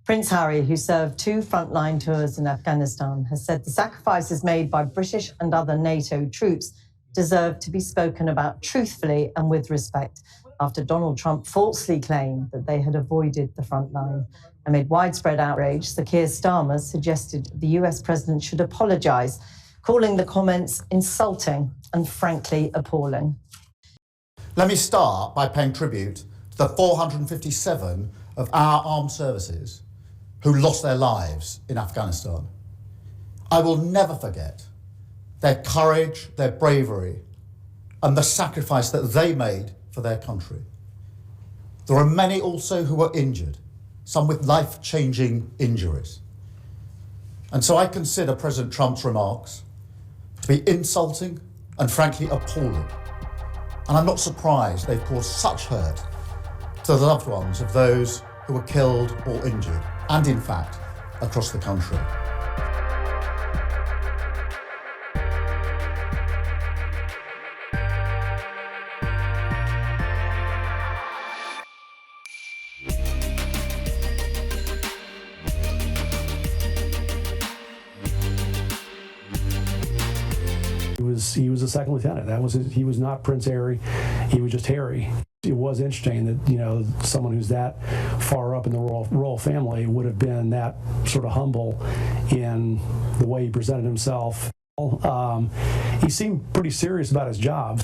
Prince Harry, who served 2 frontline tours in Afghanistan, has said the sacrifices made by British and other NATO troops deserve to be spoken about truthfully and with respect, after Donald Trump falsely claimed that they had avoided the front line. Amid widespread outrage, Sir Keir Starmer suggested the US president should apologise, calling the comments insulting and frankly appalling. Let me start by paying tribute to the 457 of our armed services who lost their lives in Afghanistan. I will never forget their courage, their bravery, and the sacrifice that they made for their country. There are many also who were injured, some with life-changing injuries. And so I consider President Trump's remarks to be insulting and frankly appalling. And I'm not surprised they've caused such hurt to the loved ones of those who were killed or injured, and in fact, across the country. He was a second lieutenant. He was not Prince Harry. He was just Harry. It was interesting that, you know, someone who's that far up in the royal family would have been that sort of humble in the way he presented himself. He seemed pretty serious about his job.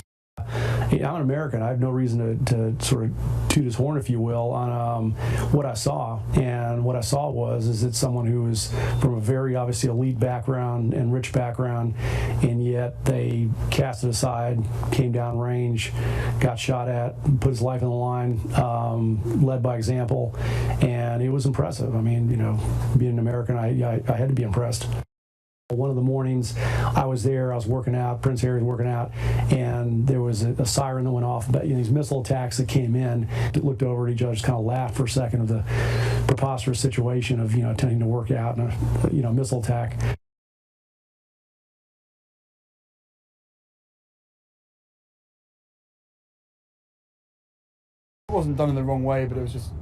I'm an American. I have no reason to sort of toot his horn, if you will, on what I saw. And what I saw is it's someone who was from a very obviously elite background and rich background, and yet they cast it aside, came down range, got shot at, put his life on the line, led by example, and it was impressive. I mean, you know, being an American, I had to be impressed. One of the mornings I was there, I was working out, Prince Harry was working out, and there was a siren that went off about, you know, these missile attacks that came in. Looked over at each other, just kind of laughed for a second of the preposterous situation of, you know, attempting to work out in a, you know, missile attack. It wasn't done in the wrong way, but it was just